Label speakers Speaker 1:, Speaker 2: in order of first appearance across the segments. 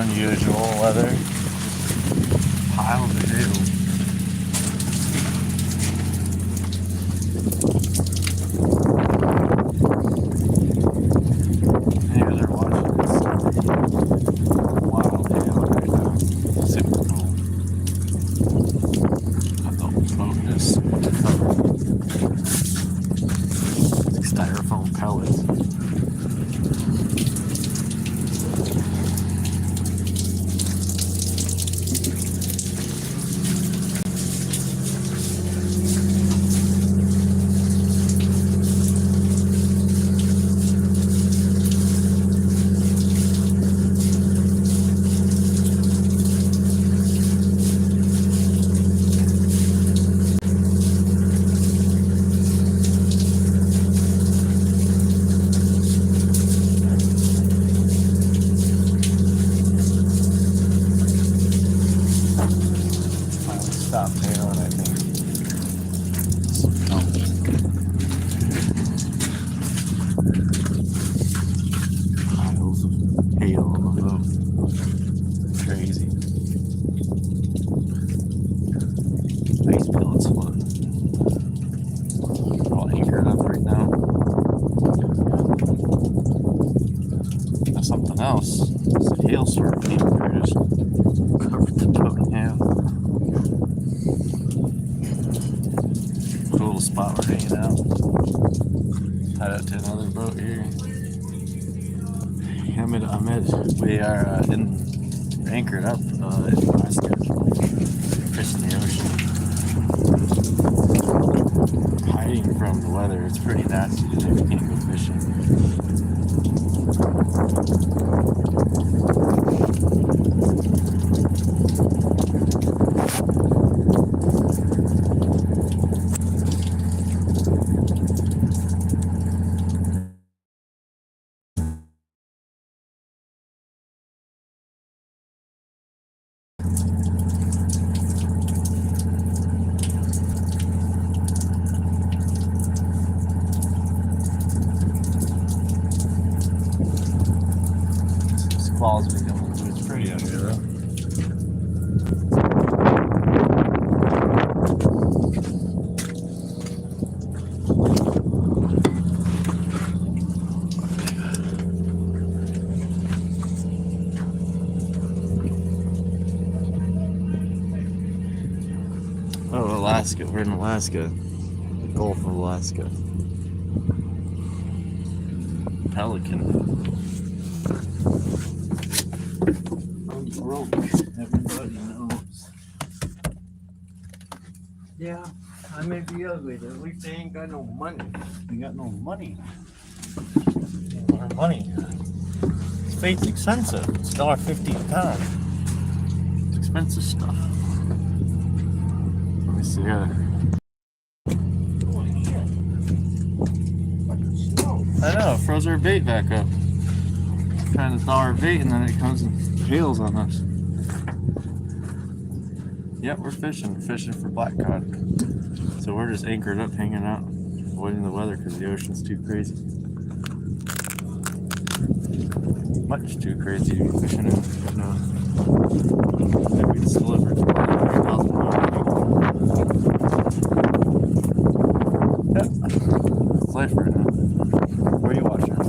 Speaker 1: unusual weather. Piles of hail. Here they're watching this wild hail right now. Super cool. Got the whole boat just covered. Like styrofoam pellets. Stop hailing, I think. Piles of hail on the boat. Crazy. Ice pellets floating. All anchored up right now. That's something else. It's a hailstorm came through, just covered the boat in hail. Cool spot we're hanging out. Tied up to another boat here. We are anchored up in Alaska, fishing the ocean. Hiding from the weather, it's pretty nasty today. We can't go fishing. Squalls are coming through. It's pretty out here though. Oh, Alaska. We're in Alaska. The Gulf of Alaska. Pelican. I'm broke. Everybody knows.
Speaker 2: Yeah, I may be ugly, but at least I ain't got no money.
Speaker 1: You got no money. You want our money. This bait's expensive. It's $1.50 a pound. It's expensive stuff. Let me see here.
Speaker 2: Holy shit. Fucking snow.
Speaker 1: I know, it froze our bait back up. Trying to thaw our bait and then it comes and hails on us. Yep, we're fishing. We're fishing for black cod. So we're just anchored up, hanging out, avoiding the weather because the ocean's too crazy. Much too crazy to be fishing in. No. Maybe we just delivered 3,000 miles. Yep. It's life right now. Where are you watching it from?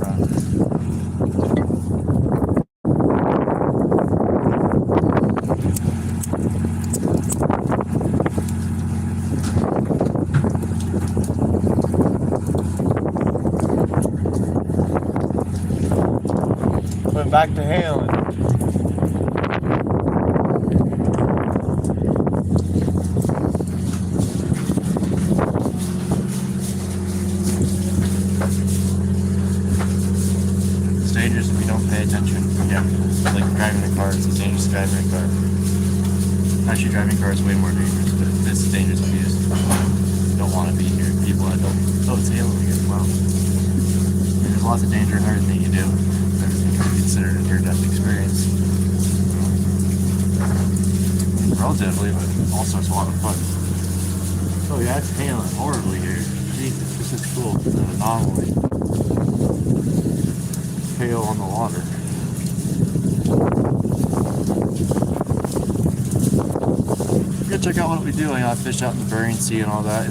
Speaker 1: Went back to hailing. It's dangerous if you don't pay attention. Yeah, like driving a car, it's dangerous driving a car. Actually, driving a car is way more dangerous, but it's dangerous if you just don't want to be here. People that don't, oh, it's hailing again, wow. There's lots of danger in everything you do. Everything can be considered a near-death experience. Relatively, but also it's a lot of fun. Oh yeah, it's hailing horribly here. Jesus, this is cool. It's an anomaly. Hail on the water. check out what we do. I fish out in the Bering Sea and all that.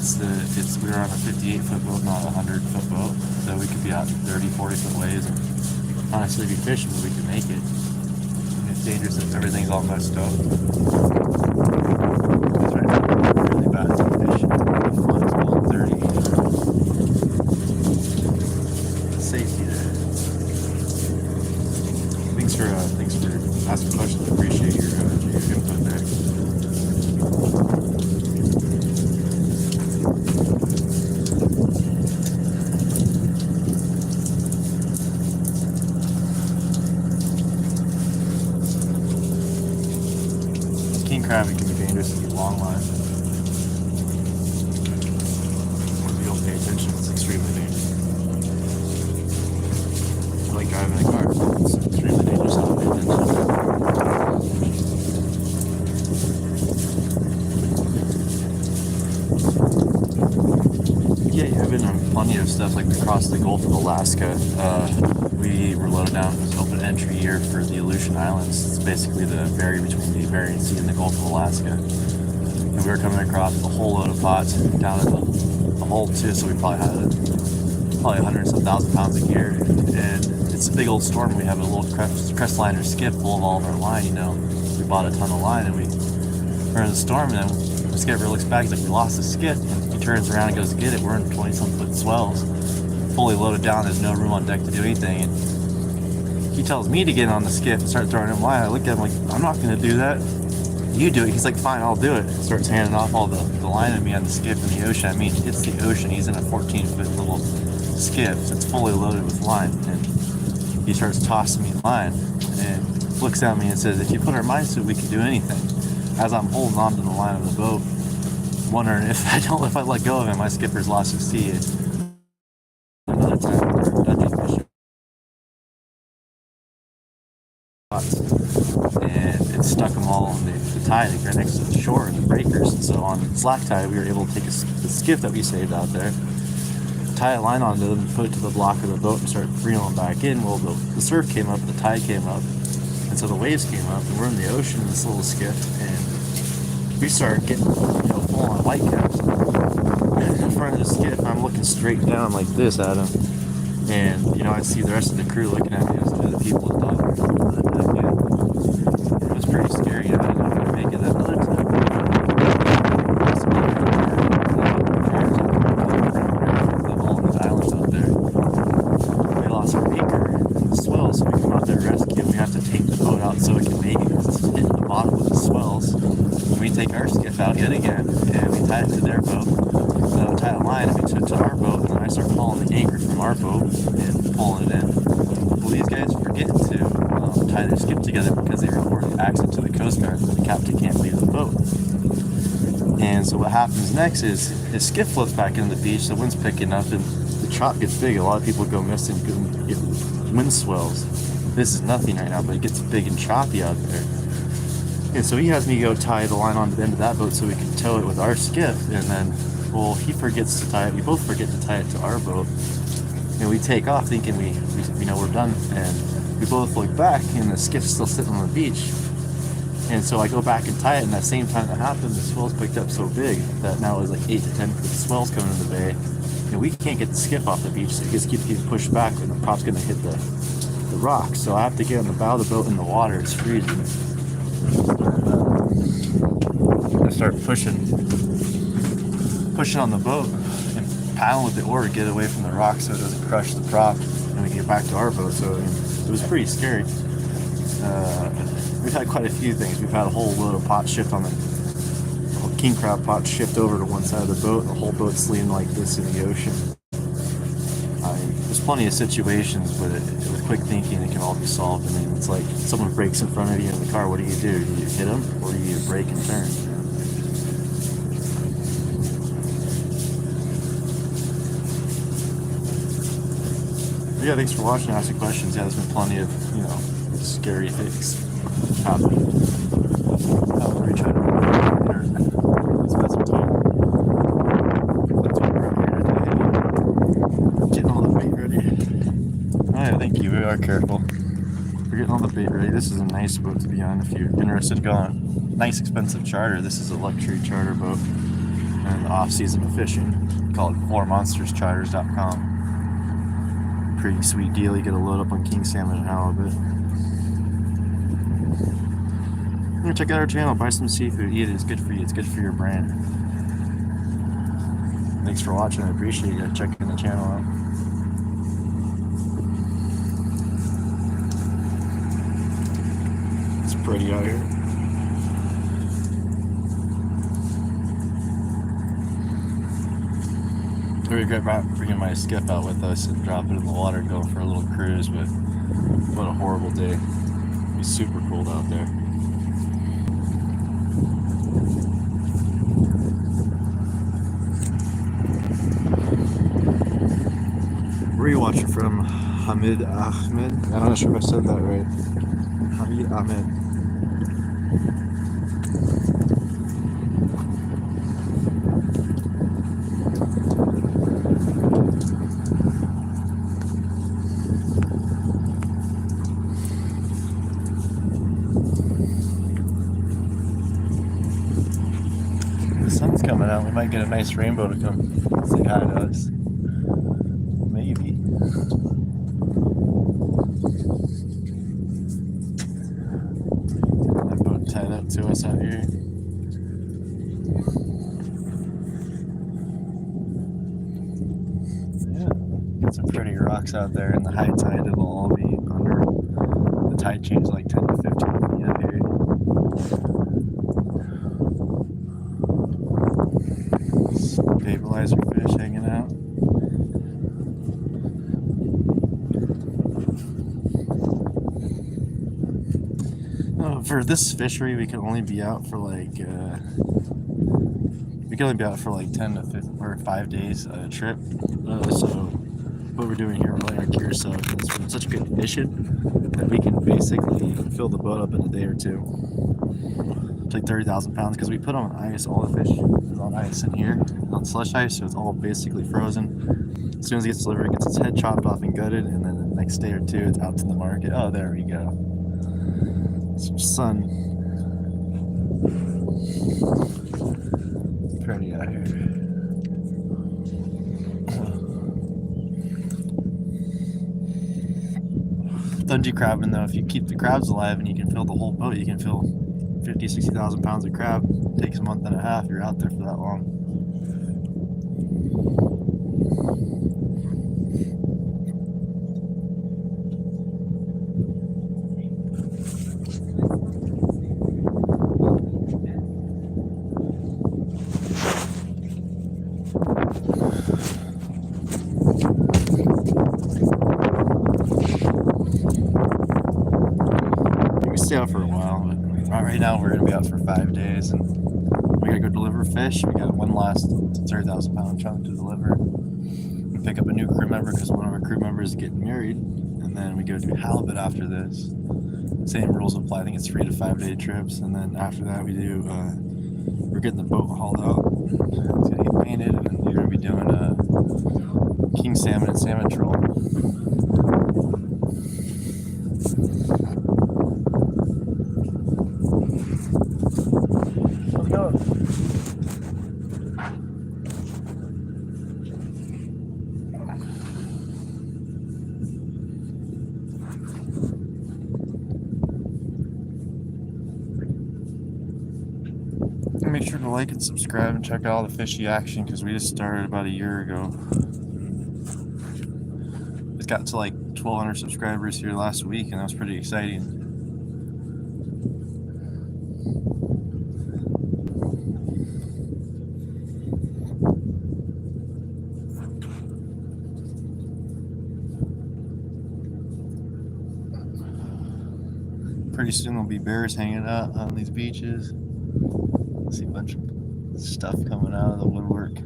Speaker 1: We're on a 58-foot boat, not a 100-foot boat, so we could be out in 30, 40-foot waves and honestly be fishing, but we can make it. It's dangerous if everything's all messed up. Because right now we're really bad to fish. The flood's going 30. Safety there. Thanks for asking questions. I appreciate your input there. King crabbing can be dangerous if you long line. Or if you don't pay attention, it's extremely dangerous. It's like driving a car. It's extremely dangerous if you don't pay attention. Yeah, I've been on plenty of stuff like across the Gulf of Alaska. We were loaded down with open entry here for the Aleutian Islands. It's basically the barrier between the Bering Sea and the Gulf of Alaska. And we were coming across with a whole load of pots down in the hole too, so we probably had hundreds of thousand pounds of gear. And it's a big old storm. We have a little crestliner skiff full of all of our line, you know. We bought a ton of line and we're in the storm, and then the skipper looks back, he's like, we lost the skiff. And he turns around and goes to get it. We're in 20-some foot swells, fully loaded down. There's no room on deck to do anything. And he tells me to get on the skiff and start throwing him line. I look at him like, I'm not going to do that. You do it. He's like, fine, I'll do it. Starts handing off all the line at me on the skiff in the ocean. I mean, it's the ocean. He's in a 14-foot little skiff that's fully loaded with line. And he starts tossing me line and looks at me and says, if you put our minds to it, we can do anything. As I'm holding on to the line of the boat, wondering if I let go of him, my skipper's lost at sea. Another time we're dudgeon fishing. And it stuck them all on the tide right next to the shore and the breakers. And so on slack tide, we were able to take the skiff that we saved out there, tie a line onto them, put it to the block of the boat, and start reeling them back in. Well, the surf came up, the tide came up, and so the waves came up, and we're in the ocean in this little skiff, and we started getting, full on white caps in front of the skiff. I'm looking straight down like this at him, and I see the rest of the crew looking at me as the people at dock. It was pretty scary. I didn't know if I'd make it that another time. All the islands out there. We lost our anchor in the swells, so we come out there to rescue. We have to take the boat out so it can make it because it's hitting the bottom of the swells. We take our skiff out yet again, and we tie it to their boat. So we tie a line, and we took it to our boat, and then I start pulling the anchor from our boat and pulling it in. Well, these guys forget to tie their skiff together because they report the accident to the Coast Guard that the captain can't leave the boat. And so what happens next is his skiff floats back into the beach, the wind's picking up, and the chop gets big. A lot of people go missing, get wind swells. This is nothing right now, but it gets big and choppy out there. And so he has me go tie the line onto the end of that boat so we can tow it with our skiff. And then, he forgets to tie it. We both forget to tie it to our boat. And we take off thinking we're done. And we both look back, and the skiff's still sitting on the beach. And so I go back and tie it, and that same time that happened, the swells picked up so big that now it was like 8 to 10 foot swells coming in the bay. And we can't get the skiff off the beach, so it just keeps getting pushed back, and the prop's going to hit the rocks. So I have to get on the bow of the boat in the water. It's freezing. I start pushing on the boat and paddling with the oar to get away from the rocks so it doesn't crush the prop, and we get back to our boat. So it was pretty scary. We've had quite a few things. We've had a whole load of pots shift on the king crab pots shift over to one side of the boat, and the whole boat's leaning like this in the ocean. There's plenty of situations, but with quick thinking, it can all be solved. I mean, it's like someone breaks in front of you in the car. What do? Do you hit them, or do you brake and turn? Yeah, thanks for watching and asking questions. Yeah, there's been plenty of, scary things happening. I'll reach out to let's spend some time. That's what we're out here today. Getting all the bait ready. Oh yeah, thank you. We are careful. We're getting all the bait ready. This is a nice boat to be on if you're interested in going nice expensive charter. This is a luxury charter boat and off-season of fishing called 4monsterscharters.com. Pretty sweet deal. You get a load up on king salmon and halibut. Check out our channel, buy some seafood, eat it. It's good for you. It's good for your brain. Thanks for watching. I appreciate you checking the channel out. It's pretty out here. I regret not bringing my skiff out with us and drop it in the water, go for a little cruise, but what a horrible day. It'd be super cold out there. Where are you watching from? Hamid Ahmed? I'm not sure if I said that right. Hamid Ahmed. The sun's coming out. We might get a nice rainbow to come say hi to us. Maybe. That boat tied up to us out here. Yeah, got some pretty rocks out there. In the high tide, it'll all be under. The tide changes like 10 to 15 feet out here. Stabilizer fish hanging out. For this fishery, we can only be out for like 10 to 15 or 5 days a trip. So what we're doing here, we're letting our gear soak, and it's been such good fishing that we can basically fill the boat up in a day or two. It's like 30,000 pounds because we put on ice. All the fish is on ice in here, on slush ice, so it's all basically frozen. As soon as it gets delivered, it gets its head chopped off and gutted, and then the next day or two, it's out to the market. Oh, there we go. Some sun. Pretty out here. Dungy crabbing though, if you keep the crabs alive and you can fill the whole boat, you can fill 50, 60,000 pounds of crab. It takes a month and a half. You're out there for that long. Stay out for a while, but right now we're gonna be out for 5 days, and we gotta go deliver fish. We got one last 30,000 pound chunk to deliver. We pick up a new crew member because one of our crew members is getting married, and then we go do halibut after this. Same rules apply. I think it's 3 to 5 day trips, and then after that we do. We're getting the boat hauled out. It's gonna get painted, and then we're gonna be doing king salmon and salmon trolling. Make sure to like and subscribe and check out all the fishy action because we just started about a year ago. It got to like 1,200 subscribers here last week, and that was pretty exciting. Pretty soon there'll be bears hanging out on these beaches. See a bunch of stuff coming out of the woodwork.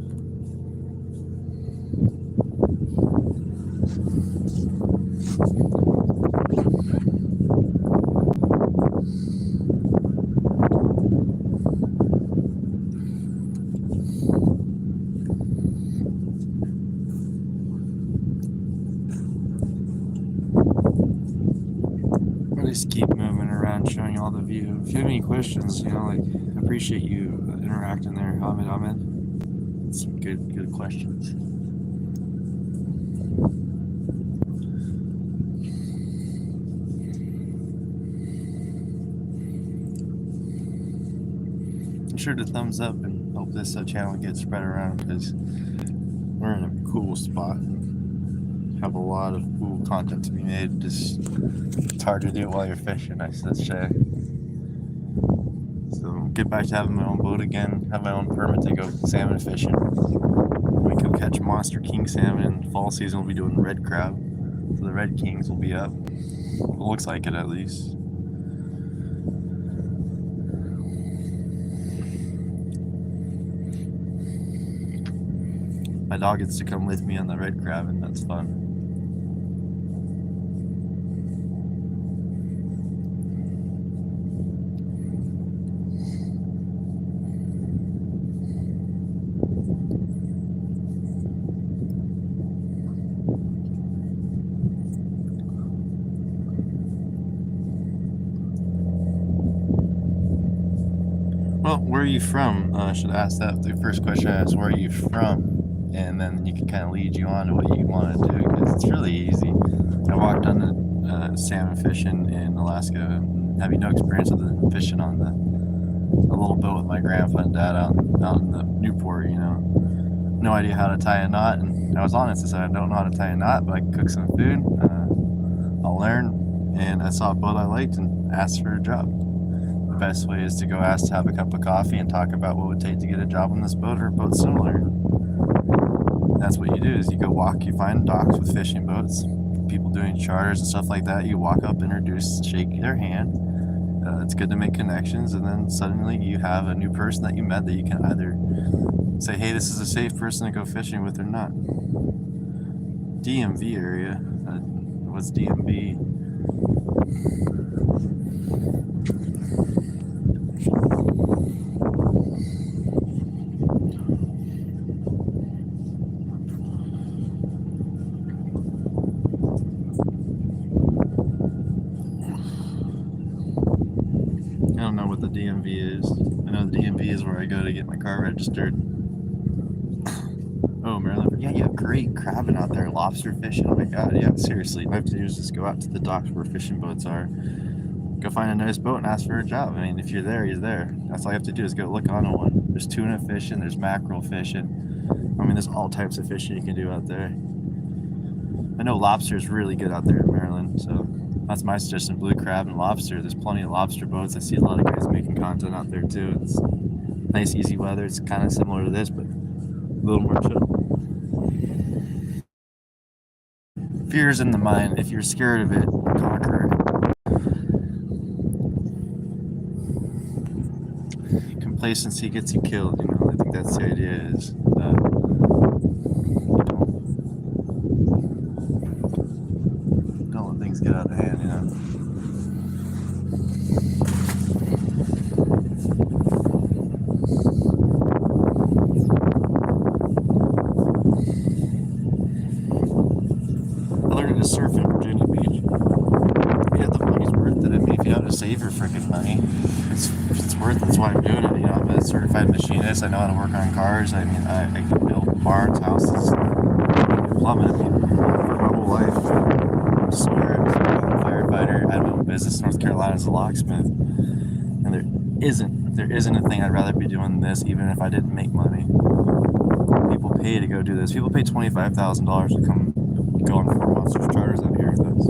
Speaker 1: I just keep moving around and showing you all the view. If you have any questions, I appreciate you interacting there, Ahmed. It's good questions. I'm sure to thumbs up and hope this channel gets spread around because we're in a cool spot and have a lot of cool content to be made. Just it's hard to do it while you're fishing, I should say. So get back to having my own boat again, have my own permit to go salmon fishing. We could catch monster king salmon. Fall season we'll be doing red crab, so the red kings will be up. It looks like it at least. My dog gets to come with me on the red crab, and that's fun. Well, where are you from? I should ask that. The first question I asked, where are you from? And then you can kind of lead you on to what you want to do, because it's really easy. I walked on the salmon fishing in Alaska, having no experience with the fishing on a little boat with my grandpa and dad out in the Newport, No idea how to tie a knot, and I was honest, I said I don't know how to tie a knot, but I can cook some food. I'll learn, and I saw a boat I liked and asked for a job. The best way is to go ask to have a cup of coffee and talk about what it would take to get a job on this boat or a boat similar. That's what you do, is you go walk, you find docks with fishing boats, people doing charters and stuff like that. You walk up, introduce, shake their hand. It's good to make connections, and then suddenly you have a new person that you met that you can either say, hey, this is a safe person to go fishing with or not. DMV area. What's DMV? I don't know what the DMV is. I know the DMV is where I go to get my car registered. Oh, Maryland. Yeah, you have great crabbing out there. Lobster fishing. Oh my god, yeah, seriously. All I have to do is just go out to the docks where fishing boats are. Go find a nice boat and ask for a job. I mean, if you're there, you're there. That's all you have to do is go look on one. There's tuna fishing, there's mackerel fishing. I mean, there's all types of fishing you can do out there. I know lobster is really good out there in Maryland, so that's my suggestion, blue crab and lobster. There's plenty of lobster boats. I see a lot of guys making content out there too. It's nice, easy weather. It's kind of similar to this, but a little more chill. Fear is in the mind. If you're scared of it, conquer it. Complacency gets you killed, I think that's the idea is, don't let things get out of hand, I learned to surf in Virginia Beach. Yeah, the money's worth it. I mean, if you have to save your freaking money, it's worth it. That's why I'm doing it. I'm a certified machinist. I know how to work on cars. I mean, I can build barns, houses, plumbing. I mean, for my whole life, I swear, I was a firefighter. I had my own business. North Carolina as a locksmith, and there isn't a thing I'd rather be doing than this, even if I didn't make money. People pay to go do this. People pay $25,000 to come go on 4 monsters charters out here with us.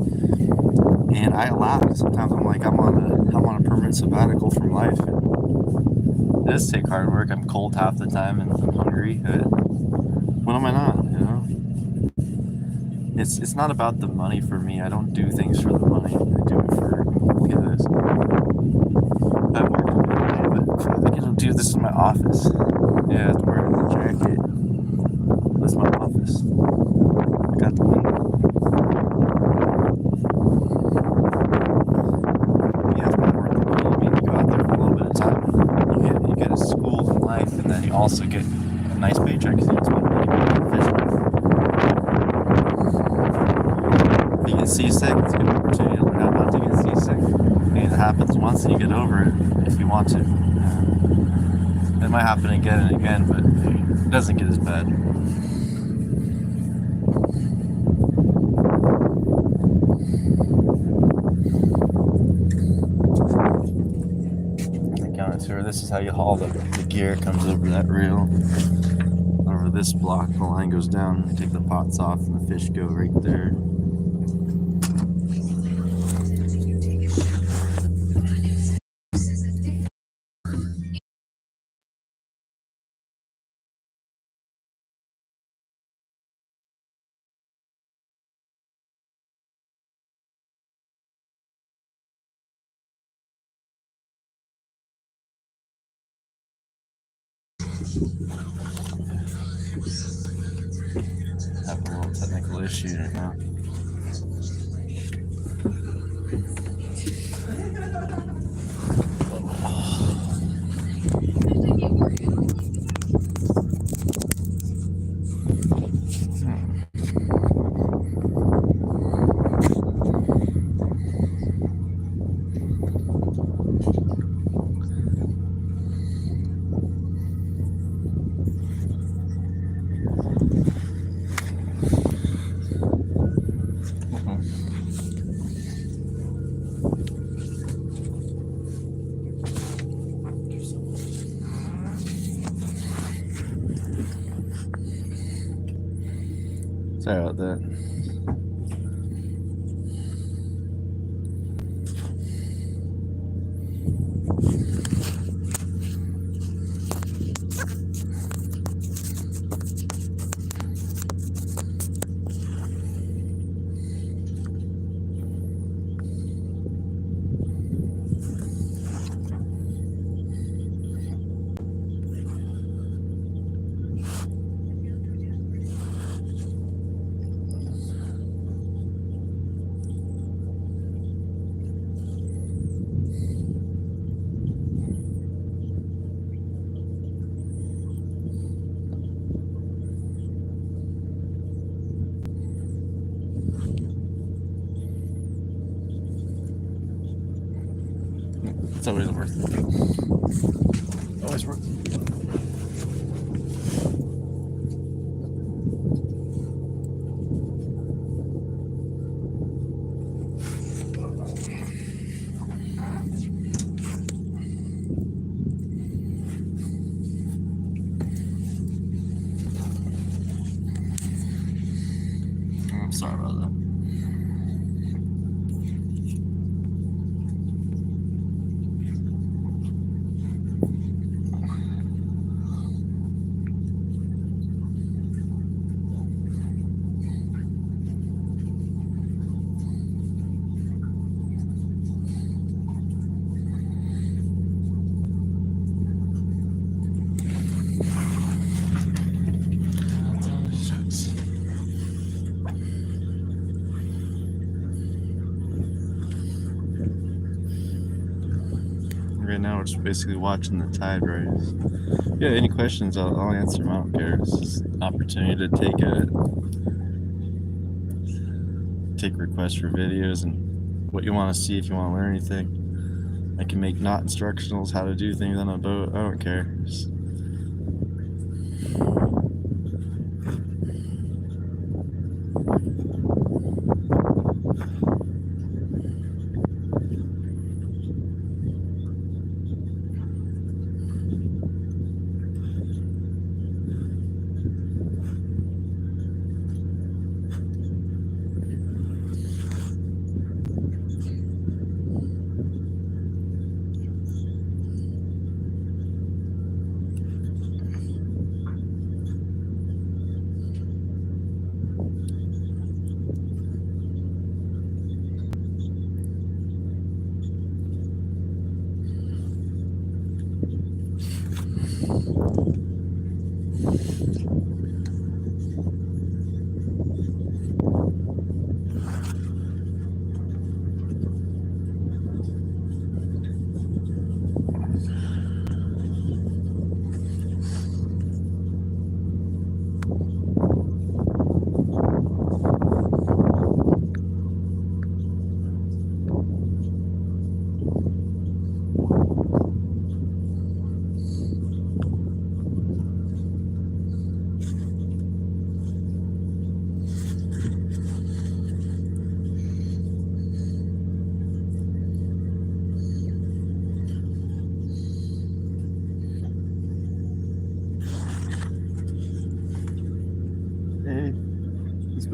Speaker 1: And I laugh. Sometimes I'm like, I'm on a permanent sabbatical from life. It does take hard work. I'm cold half the time and I'm hungry. When am I not? It's not about the money for me. I don't do things for the money. I do it for, look at this. I work every day, but I get to do this in my office. Yeah, I'm wearing the jacket. That's my office. I got the money. Also get a nice paycheck because you just want to be fishing. If you get seasick, it's a good opportunity to learn how not to get seasick. it happens once and you get over it if you want to. It might happen again and again, but it doesn't get as bad. This is how you haul the gear. It comes over that rail, over this block. The line goes down. You take the pots off, and the fish go right there. Have a little technical issue right now. Sorry about that. It's always worth it. Always worth it. I'm sorry about that. Right now, we're just basically watching the tide rise. If you have any questions, I'll answer them. I don't care. It's just an opportunity to take requests for videos and what you want to see. If you want to learn anything, I can make not instructionals how to do things on a boat. I don't care.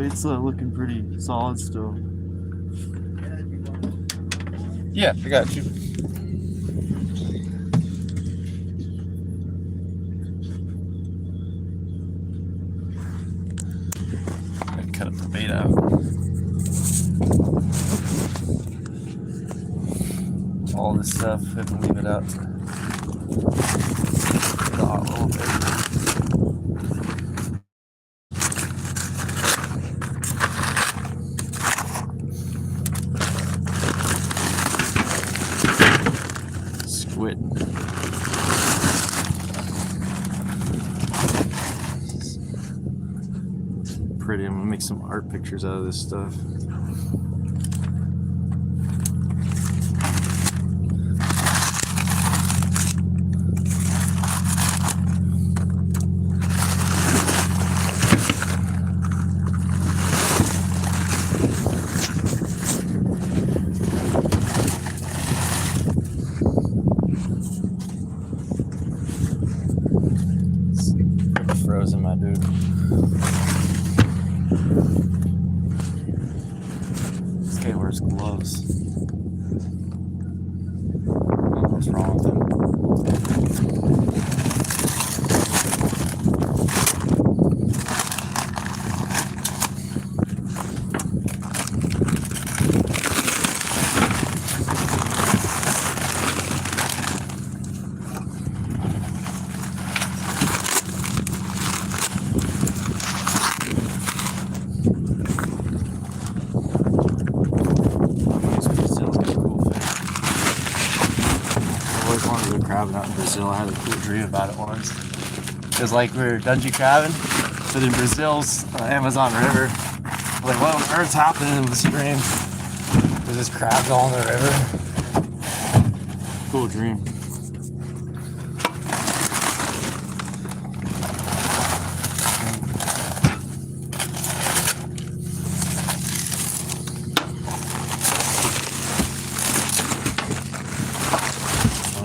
Speaker 1: Bait's looking pretty solid still.
Speaker 3: Yeah, I got you. I'd cut up the bait out. All this stuff, I have to leave it out to thaw a little bit.
Speaker 1: Squid. Pretty. I'm gonna make some art pictures out of this stuff. Frozen, my dude. This guy wears gloves. I don't know what's wrong with him. Crabbing out in Brazil. I had a cool dream about it once. It was like we were dungeon crabbing, but in Brazil's Amazon River. Like, what on earth's happening in the stream? There's just crabs all in the river. Cool dream.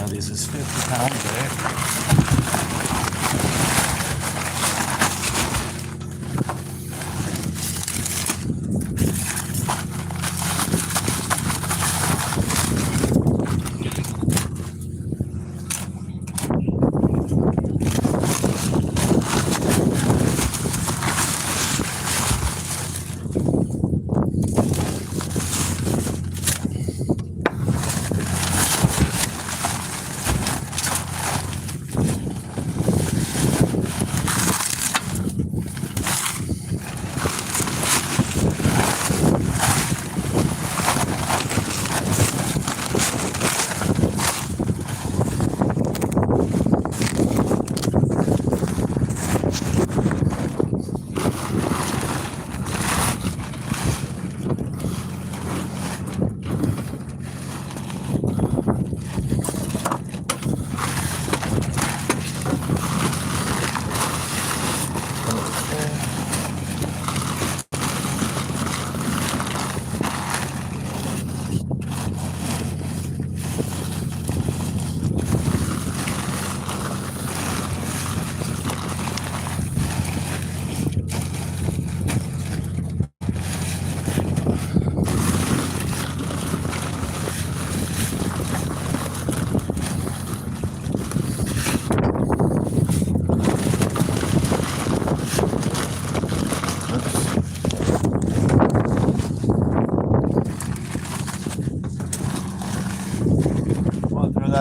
Speaker 1: This is 50 pounds, right?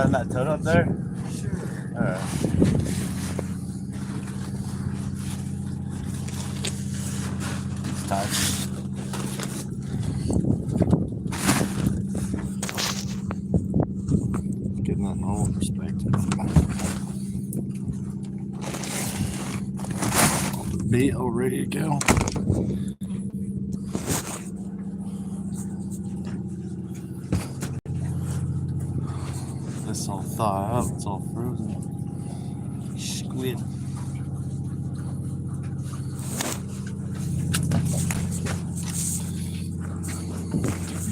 Speaker 1: In that tote up there?
Speaker 2: Sure.
Speaker 1: Alright. It's tight. Getting that normal perspective. Bait all ready to go. This all thaw out, it's all frozen. Squid.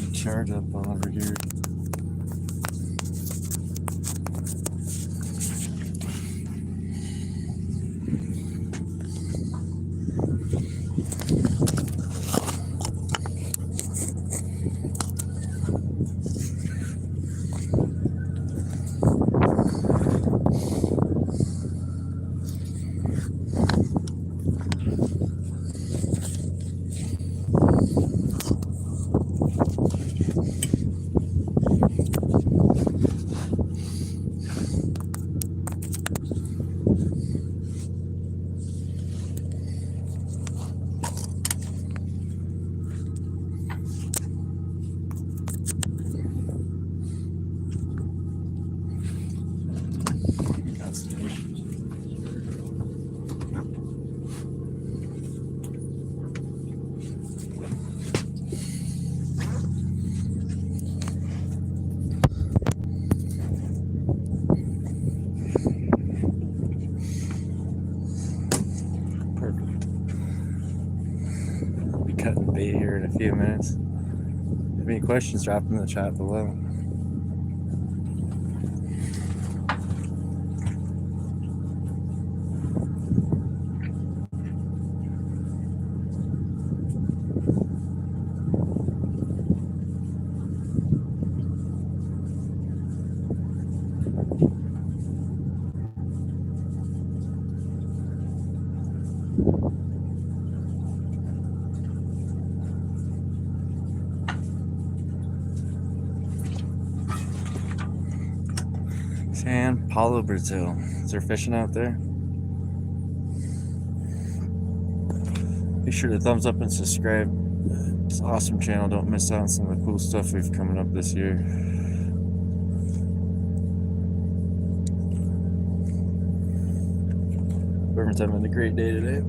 Speaker 1: Recharge up over here. Perfect. I'll be cutting bait here in a few minutes. If you have any questions, drop them in the chat below. San Paulo, Brazil. Is there fishing out there? Be sure to thumbs up and subscribe. It's an awesome channel. Don't miss out on some of the cool stuff we've coming up this year. Everyone's having a great day today.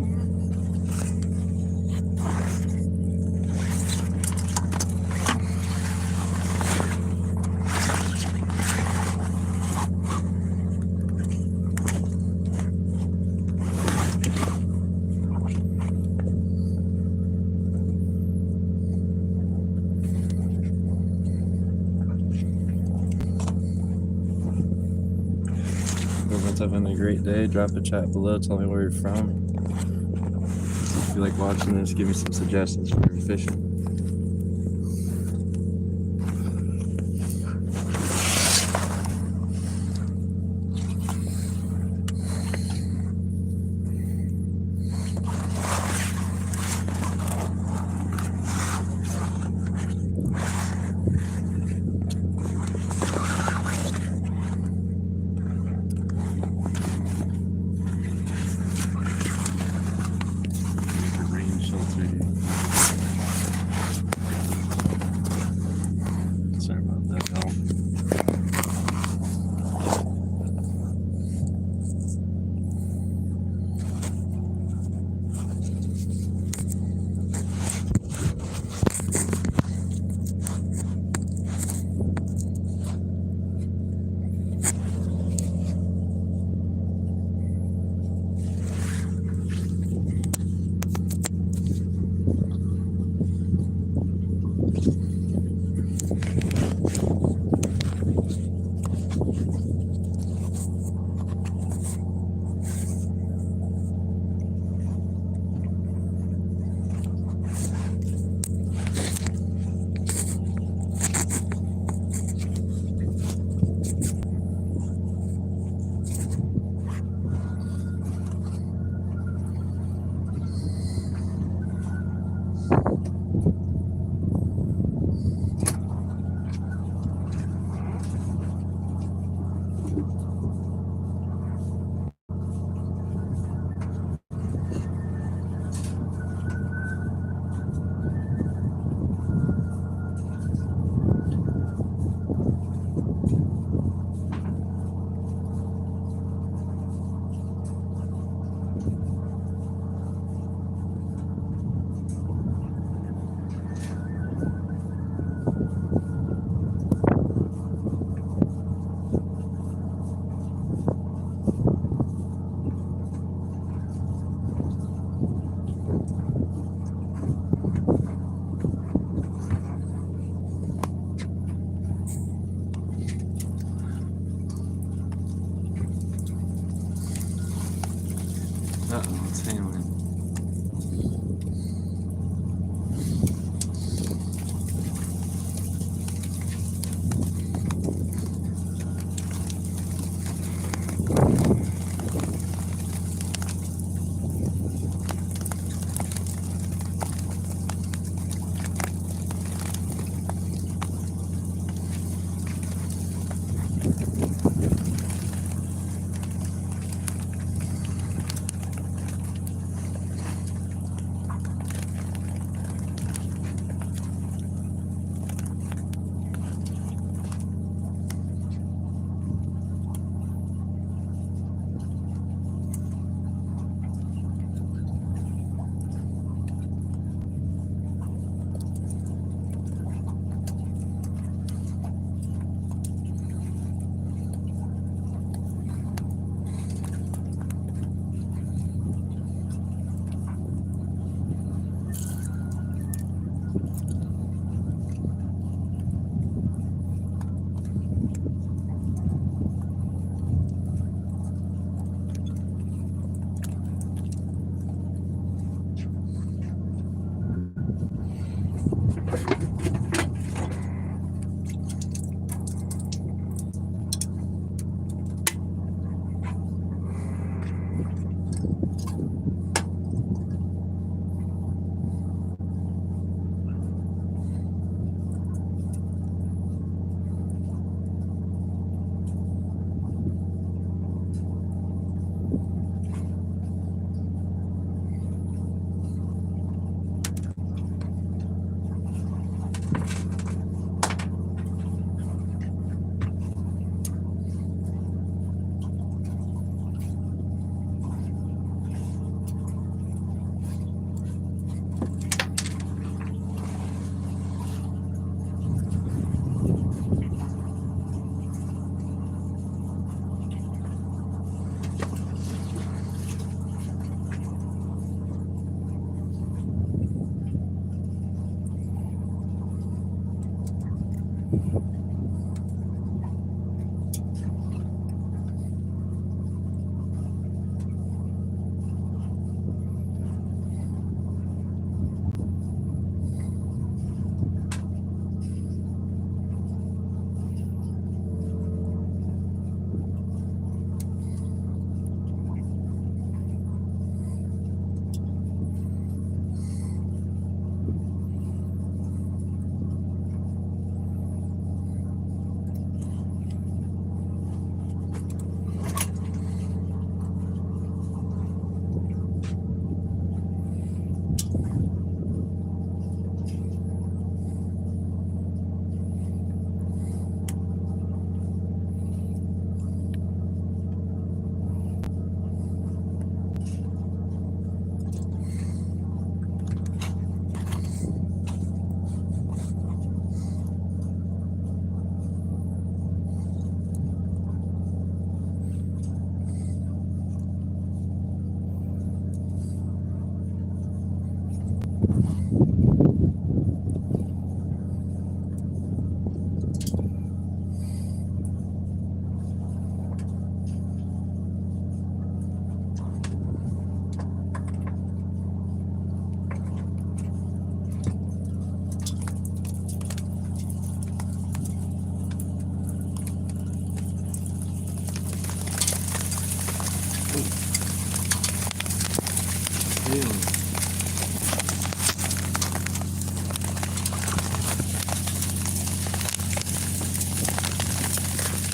Speaker 1: Everyone's having a great day. Drop a chat below. Tell me where you're from. If you like watching this, give me some suggestions for fishing. Rain shelter here.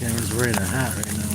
Speaker 2: Camera's wearing a hat right now.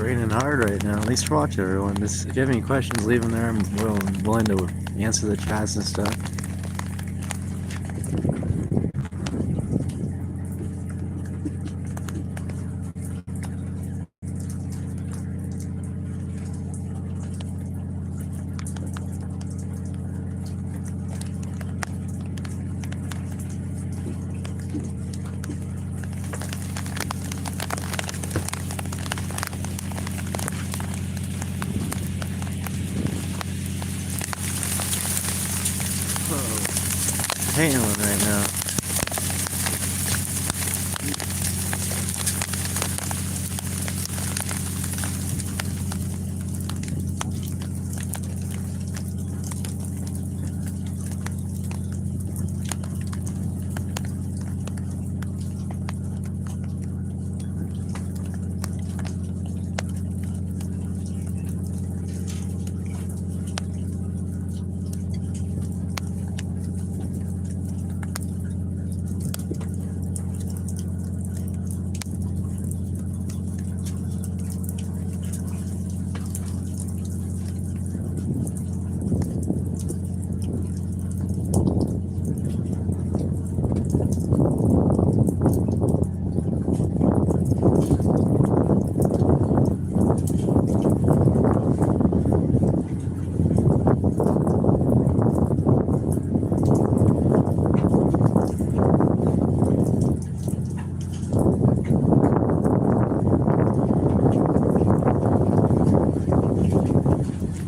Speaker 1: raining hard right now. Thanks for watching, everyone. If you have any questions, leave them there. I'm willing to answer the chats and stuff. Painting one right now.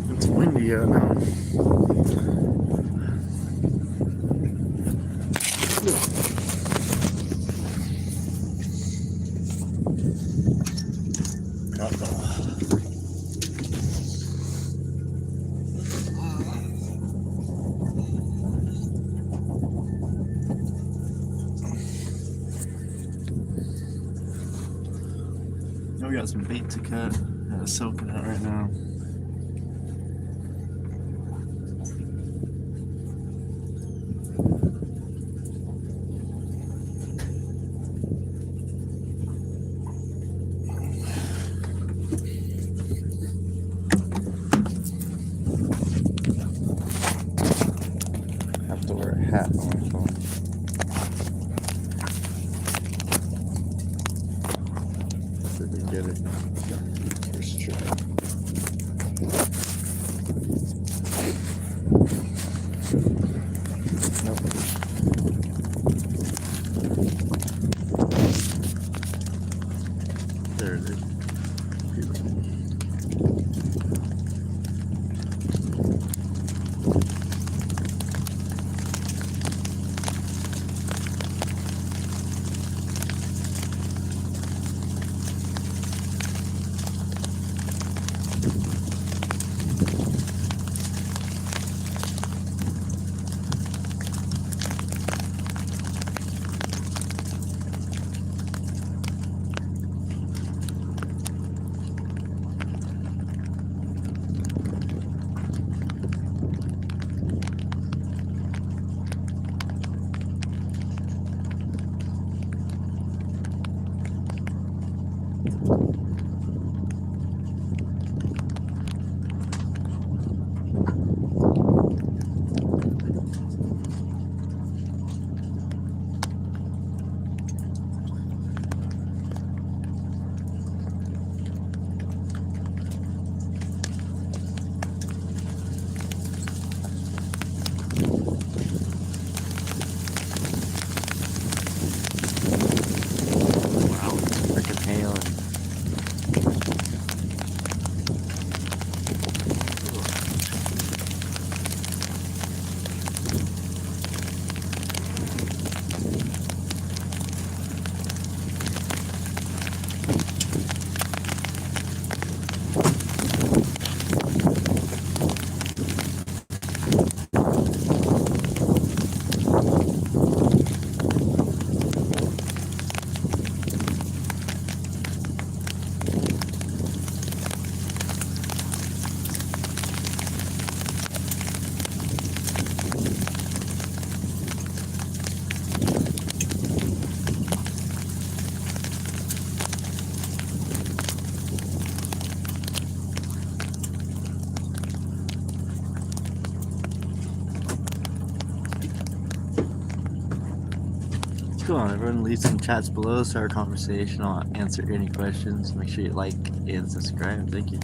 Speaker 1: It's windy out now. We got some bait to cut. Soaking it right now.
Speaker 3: I have to wear a hat on my phone.
Speaker 1: See if we can get it.
Speaker 3: First try.
Speaker 1: There it is. Wow, it's freaking hailing.
Speaker 3: Come on, everyone, leave some chats below. Start a conversation. I'll answer any questions. Make sure you like and subscribe. Thank you.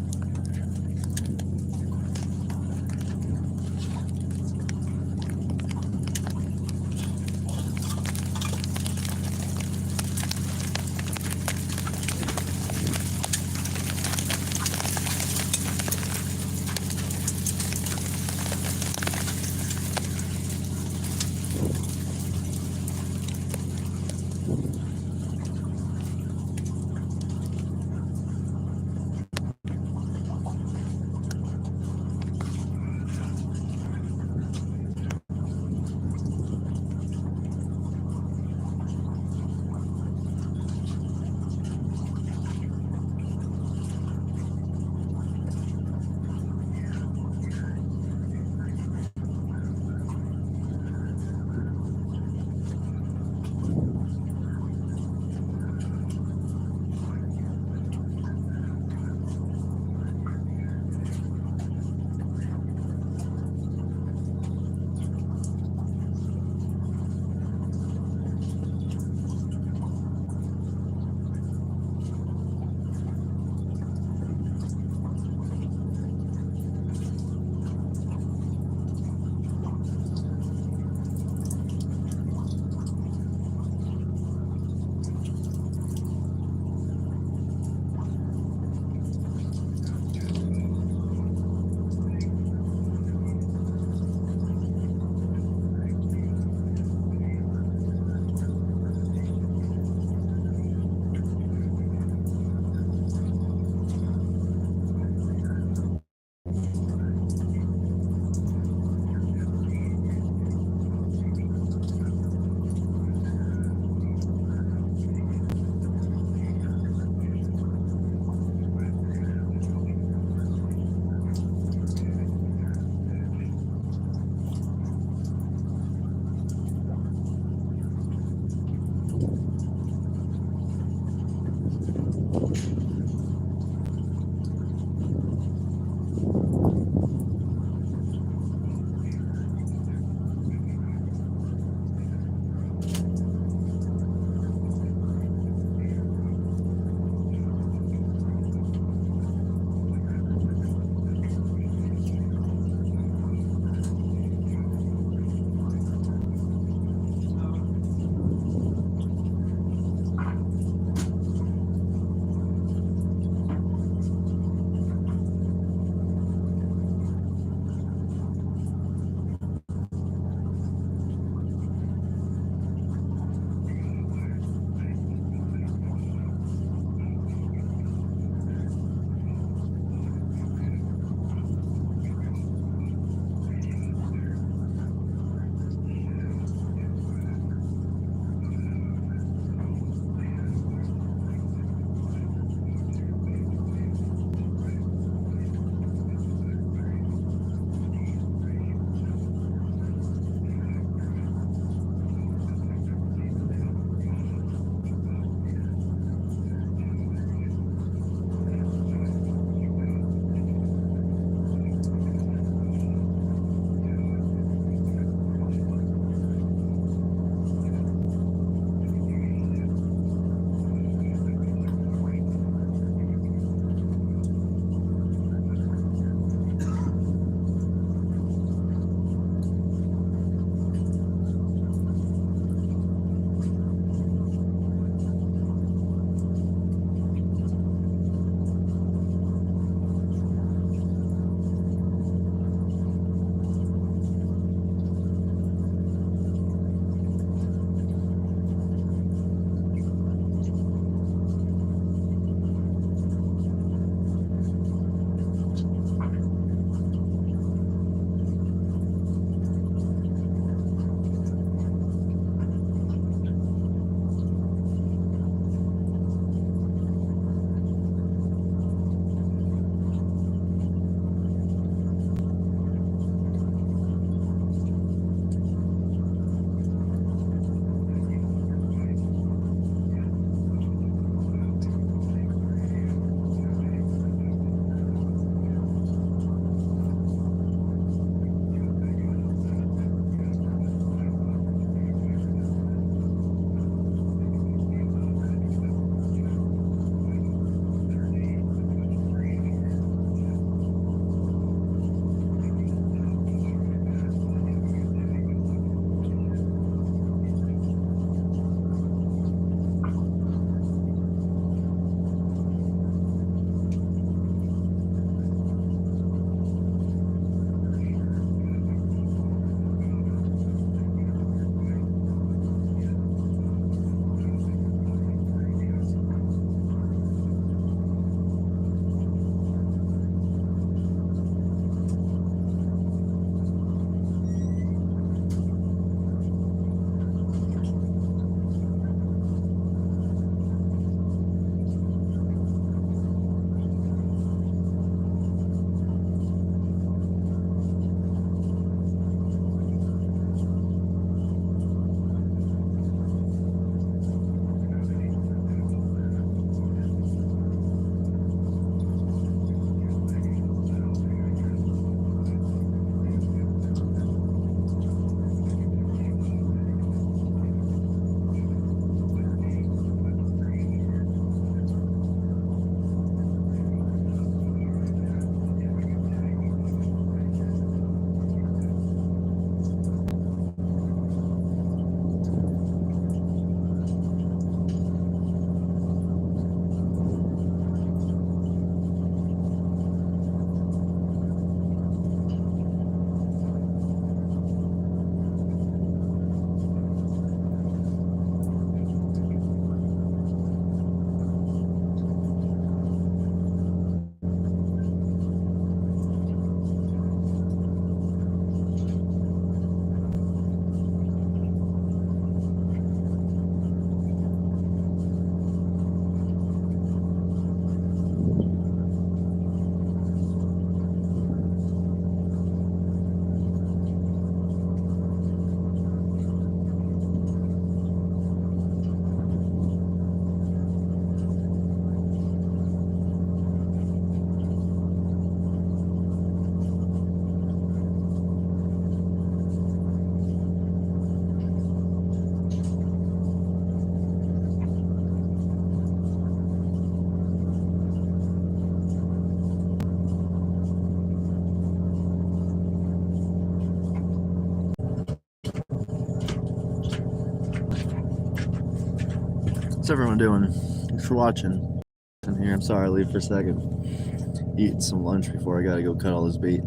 Speaker 3: What's everyone doing? Thanks for watching. In here, I'm sorry I leave for a second. Eating some lunch before I gotta go cut all this bait.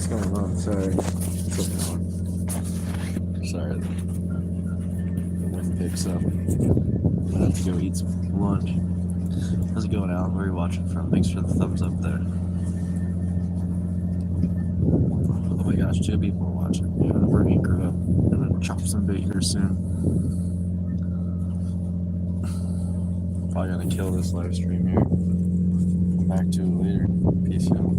Speaker 3: going on? Sorry. What's going on? Sorry. The wind picks up. I'm gonna have to go eat some lunch. How's it going, Alan? Where are you watching from? Thanks for the thumbs up there. Oh my gosh, 2 people are watching. Yeah, we're anchored up. I'm gonna chop some bait here soon. Probably gonna kill this live stream here. Come back to it later. Peace out.